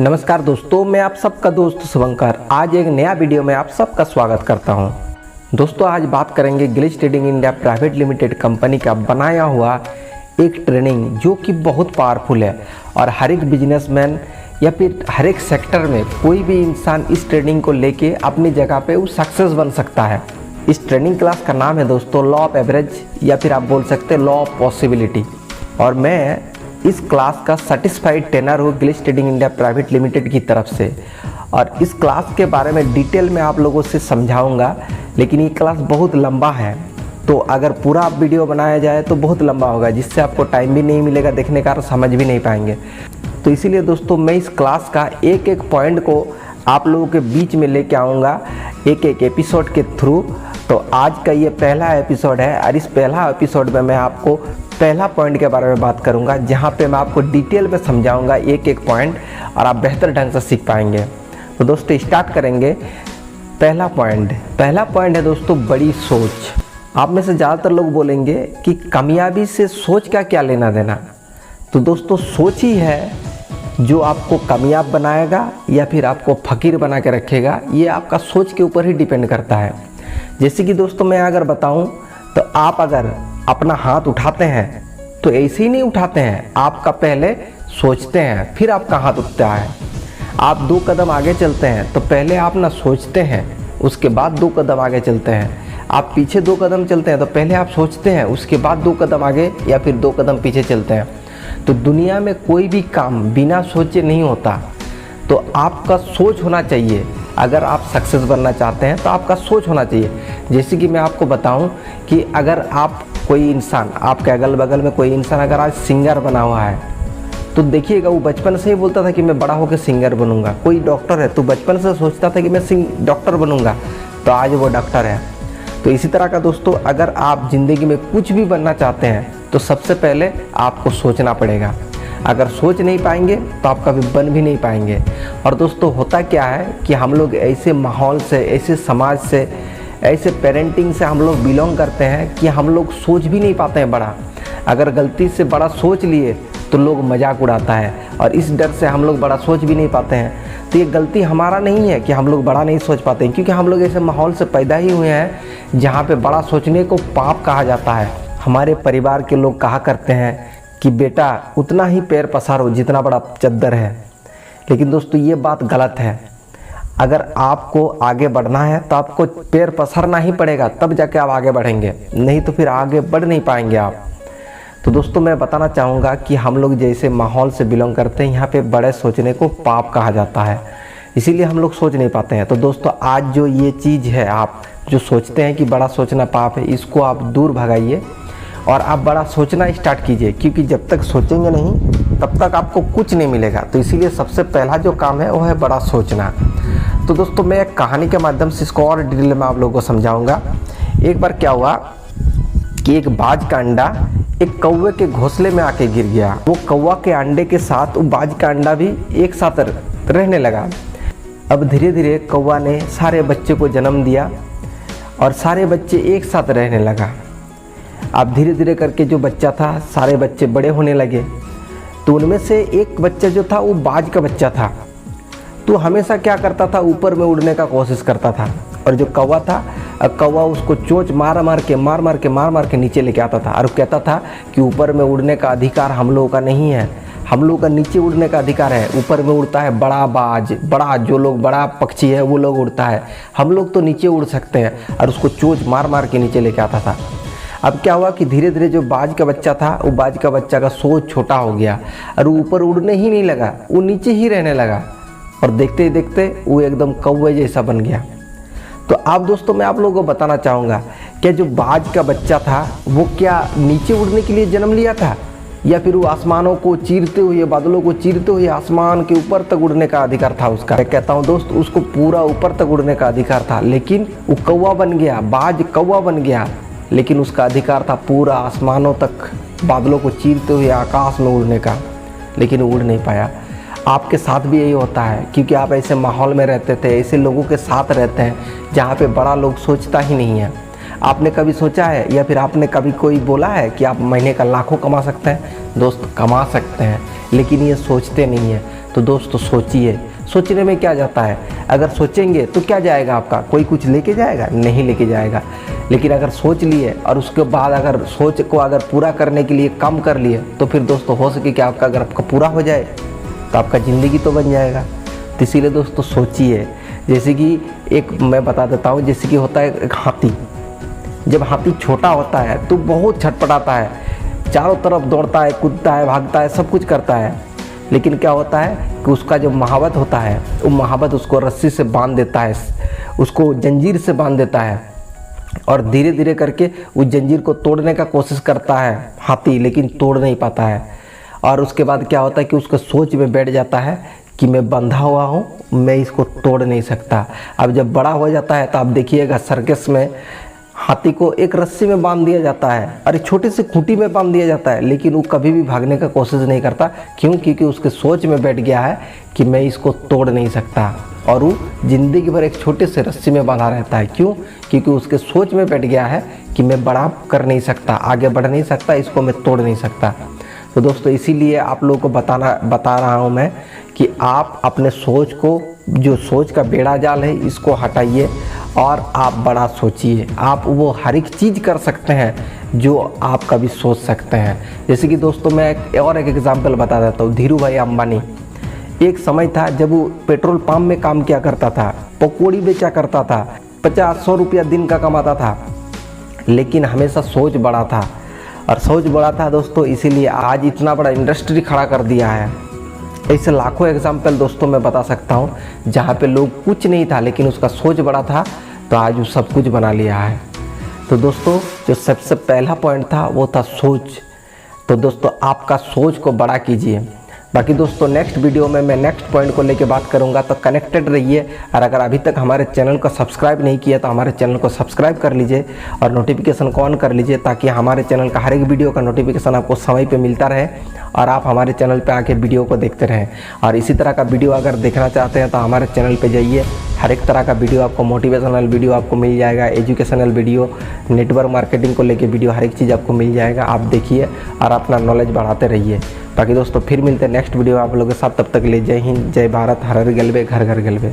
नमस्कार दोस्तों, मैं आप सबका दोस्त शुभंकर आज एक नया वीडियो में आप सबका स्वागत करता हूं। दोस्तों आज बात करेंगे glitch trading India private limited company का बनाया हुआ एक ट्रेनिंग जो कि बहुत पावरफुल है और हर एक बिजनेसमैन या फिर हर एक सेक्टर में कोई भी इंसान इस ट्रेनिंग को लेके अपनी जगह पे वो सक्सेस बन सकता है। इस ट्रेनिंग क्लास का नाम है दोस्तों लॉ ऑफ एवरेज या फिर आप बोल सकते हैं लॉ ऑफ पॉसिबिलिटी। और मैं इस क्लास का सर्टिफाइड ट्रेनर हूँ glitch trading India private limited की तरफ से और इस क्लास के बारे में डिटेल में आप लोगों से समझाऊंगा, लेकिन ये क्लास बहुत लंबा है तो अगर पूरा वीडियो बनाया जाए तो बहुत लंबा होगा जिससे आपको टाइम भी नहीं मिलेगा देखने का और समझ भी नहीं पाएंगे। तो इसीलिए दोस्तों मैं इस क्लास का एक एक पॉइंट को आप लोगों के बीच में लेके आऊँगा एक एक एपिसोड के थ्रू। तो आज का ये पहला एपिसोड है और इस पहला एपिसोड में मैं आपको पहला पॉइंट के बारे में बात करूंगा जहां पे मैं आपको डिटेल में समझाऊंगा एक एक पॉइंट और आप बेहतर ढंग से सीख पाएंगे। तो दोस्तों स्टार्ट करेंगे। पहला पॉइंट है दोस्तों बड़ी सोच। आप में से ज़्यादातर लोग बोलेंगे कि कामयाबी से सोच का क्या लेना देना। तो दोस्तों सोच ही है जो आपको कामयाब बनाएगा या फिर आपको फ़कीर बना के रखेगा, ये आपका सोच के ऊपर ही डिपेंड करता है। जैसे कि दोस्तों मैं अगर बताऊं तो आप अगर अपना हाथ उठाते हैं तो ऐसे ही नहीं उठाते हैं, आपका पहले सोचते हैं फिर आपका हाथ उठता है। आप 2 कदम आगे चलते हैं तो पहले आप ना सोचते हैं उसके बाद 2 कदम आगे चलते हैं। आप पीछे 2 कदम चलते हैं तो पहले आप सोचते हैं उसके बाद 2 कदम आगे या फिर 2 कदम पीछे चलते हैं। तो दुनिया में कोई भी काम बिना सोचे नहीं होता, तो आपका सोच होना चाहिए। अगर आप सक्सेस बनना चाहते हैं तो आपका सोच होना चाहिए। जैसे कि मैं आपको बताऊं कि अगर आप कोई इंसान, आपके अगल बगल में कोई इंसान अगर आज सिंगर बना हुआ है तो देखिएगा वो बचपन से ही बोलता था कि मैं बड़ा होकर सिंगर बनूंगा। कोई डॉक्टर है तो बचपन से सोचता था कि मैं डॉक्टर बनूंगा, तो आज वो डॉक्टर है। तो इसी तरह का दोस्तों अगर आप ज़िंदगी में कुछ भी बनना चाहते हैं तो सबसे पहले आपको सोचना पड़ेगा। अगर सोच नहीं पाएंगे तो आप कभी बन भी नहीं पाएंगे। और दोस्तों होता क्या है कि हम लोग ऐसे माहौल से, ऐसे समाज से, ऐसे पेरेंटिंग से हम लोग बिलोंग करते हैं कि हम लोग सोच भी नहीं पाते हैं बड़ा। अगर गलती से बड़ा सोच लिए तो लोग मजाक उड़ाता है और इस डर से हम लोग बड़ा सोच भी नहीं पाते हैं। तो ये गलती हमारा नहीं है कि हम लोग बड़ा नहीं सोच पाते हैं, क्योंकि हम लोग ऐसे माहौल से पैदा ही हुए हैं जहाँ पे बड़ा सोचने को पाप कहा जाता है। हमारे परिवार के लोग कहा करते हैं कि बेटा उतना ही पैर पसारो जितना बड़ा चद्दर है, लेकिन दोस्तों ये बात गलत है। अगर आपको आगे बढ़ना है तो आपको पैर पसारना ही पड़ेगा, तब जाके आप आगे बढ़ेंगे, नहीं तो फिर आगे बढ़ नहीं पाएंगे आप। तो दोस्तों मैं बताना चाहूँगा कि हम लोग जैसे माहौल से बिलोंग करते हैं यहाँ पे बड़े सोचने को पाप कहा जाता है, इसीलिए हम लोग सोच नहीं पाते हैं। तो दोस्तों आज जो ये चीज़ है, आप जो सोचते हैं कि बड़ा सोचना पाप है, इसको आप दूर भगाइए और आप बड़ा सोचना स्टार्ट कीजिए, क्योंकि जब तक सोचेंगे नहीं तब तक आपको कुछ नहीं मिलेगा। तो इसीलिए सबसे पहला जो काम है वो है बड़ा सोचना। तो दोस्तों मैं एक कहानी के माध्यम से इसको और डिटेल में आप लोगों को समझाऊंगा। एक बार क्या हुआ कि एक बाज का अंडा एक कौवे के घोंसले में आके गिर गया। वो कौवा के अंडे के साथ वो बाज का अंडा भी एक साथ रहने लगा। अब धीरे धीरे कौवा ने सारे बच्चे को जन्म दिया और सारे बच्चे एक साथ रहने लगा। अब धीरे धीरे करके जो बच्चा था, सारे बच्चे बड़े होने लगे। तो उनमें से एक बच्चा जो था वो बाज का बच्चा था, तो हमेशा क्या करता था, ऊपर में उड़ने का कोशिश करता था। और जो कौवा था, कौवा उसको चोंच मार मार के नीचे लेके आता था और कहता था कि ऊपर में उड़ने का अधिकार हम लोगों का नहीं है, हम लोगों का नीचे उड़ने का अधिकार है। ऊपर में उड़ता है बड़ा बाज, बड़ा जो लोग बड़ा पक्षी है वो लोग उड़ता है, हम लोग तो नीचे उड़ सकते हैं। और उसको चोंच मार मार के नीचे लेके आता था। अब क्या हुआ कि धीरे धीरे जो बाज का बच्चा था, वो बाज का बच्चा का सोच छोटा हो गया और वो ऊपर उड़ने ही नहीं लगा, वो नीचे ही रहने लगा। और देखते ही देखते वो एकदम कौवे जैसा बन गया। तो अब दोस्तों मैं आप लोगों को बताना चाहूँगा, क्या जो बाज का बच्चा था वो क्या नीचे उड़ने के लिए जन्म लिया था, या फिर वो आसमानों को चीरते हुए, बादलों को चीरते हुए आसमान के ऊपर तक उड़ने का अधिकार था उसका? मैं कहता हूँ दोस्त, उसको पूरा ऊपर तक उड़ने का अधिकार था, लेकिन वो कौवा बन गया, बाज कौवा बन गया, लेकिन उसका अधिकार था पूरा आसमानों तक, बादलों को चीरते हुए आकाश में उड़ने का, लेकिन उड़ नहीं पाया। आपके साथ भी यही होता है, क्योंकि आप ऐसे माहौल में रहते थे, ऐसे लोगों के साथ रहते हैं जहाँ पे बड़ा लोग सोचता ही नहीं है। आपने कभी सोचा है या फिर आपने कभी कोई बोला है कि आप महीने का लाखों कमा सकते हैं? दोस्त कमा सकते हैं, लेकिन ये सोचते नहीं है। तो दोस्तों सोचिए, सोचने में क्या जाता है। अगर सोचेंगे तो क्या जाएगा आपका, कोई कुछ लेके जाएगा, नहीं लेके जाएगा। लेकिन अगर सोच लिए और उसके बाद अगर सोच को अगर पूरा करने के लिए काम कर लिए, तो फिर दोस्तों हो सके कि आपका अगर आपका पूरा हो जाए तो आपका ज़िंदगी तो बन जाएगा। तो इसीलिए दोस्तों सोचिए। जैसे कि एक मैं बता देता हूँ, जैसे कि होता है एक हाथी। जब हाथी छोटा होता है तो बहुत छटपटाता है, चारों तरफ दौड़ता है, कूदता है, भागता है, सब कुछ करता है। लेकिन क्या होता है कि उसका जो महावत होता है, वो महावत उसको रस्सी से बांध देता है, उसको जंजीर से बांध देता है, और धीरे धीरे करके उस जंजीर को तोड़ने का कोशिश करता है हाथी, लेकिन तोड़ नहीं पाता है। और उसके बाद क्या होता है कि उसका सोच में बैठ जाता है कि मैं बंधा हुआ हूँ, मैं इसको तोड़ नहीं सकता। अब जब बड़ा हो जाता है तो आप देखिएगा सर्कस में हाथी को एक रस्सी में बांध दिया जाता है और एक छोटी सी खूंटी में बांध दिया जाता है, लेकिन वो कभी भी भागने का कोशिश नहीं करता। क्यों? क्योंकि उसके सोच में बैठ गया है कि मैं इसको तोड़ नहीं सकता, और वो ज़िंदगी भर एक छोटे से रस्सी में बंधा रहता है। क्यों? क्योंकि उसके सोच में बैठ गया है कि मैं बड़ा कर नहीं सकता, आगे बढ़ नहीं सकता, इसको मैं तोड़ नहीं सकता। तो दोस्तों इसीलिए आप लोगों को बता रहा हूँ मैं कि आप अपने सोच को, जो सोच का बेड़ा जाल है, इसको हटाइए और आप बड़ा सोचिए। आप वो हर एक चीज़ कर सकते हैं जो आप कभी सोच सकते हैं। जैसे कि दोस्तों मैं एक एग्जांपल बता देता हूँ। धीरू भाई अंबानी, एक समय था जब वो पेट्रोल पंप में काम किया करता था, पकौड़ी बेचा करता था, 50-100 रुपया दिन का कमाता था, लेकिन हमेशा सोच बड़ा था। और सोच बड़ा था दोस्तों, इसीलिए आज इतना बड़ा इंडस्ट्री खड़ा कर दिया है। ऐसे लाखों एग्जाम्पल दोस्तों मैं बता सकता हूँ, जहाँ पे लोग कुछ नहीं था लेकिन उसका सोच बड़ा था, तो आज वो सब कुछ बना लिया है। तो दोस्तों जो सबसे पहला पॉइंट था वो था सोच। तो दोस्तों आपका सोच को बड़ा कीजिए। बाकी दोस्तों नेक्स्ट वीडियो में मैं नेक्स्ट पॉइंट को लेके बात करूंगा, तो कनेक्टेड रहिए। और अगर अभी तक हमारे चैनल को सब्सक्राइब नहीं किया तो हमारे चैनल को सब्सक्राइब कर लीजिए और नोटिफिकेशन को ऑन कर लीजिए, ताकि हमारे चैनल का हर एक वीडियो का नोटिफिकेशन आपको समय पे मिलता रहे और आप हमारे चैनल पे आके वीडियो को देखते रहें। और इसी तरह का वीडियो अगर देखना चाहते हैं तो हमारे चैनल पर जाइए, हर एक तरह का वीडियो आपको, मोटिवेशनल वीडियो आपको मिल जाएगा, एजुकेशनल वीडियो, नेटवर्क मार्केटिंग को लेकर वीडियो, हर एक चीज़ आपको मिल जाएगा। आप देखिए और अपना नॉलेज बढ़ाते रहिए। बाकी दोस्तों फिर मिलते हैं नेक्स्ट वीडियो आप लोगों के साथ। तब तक के लिए जय हिंद, जय भारत, हर हर गलबे, घर घर गलबे।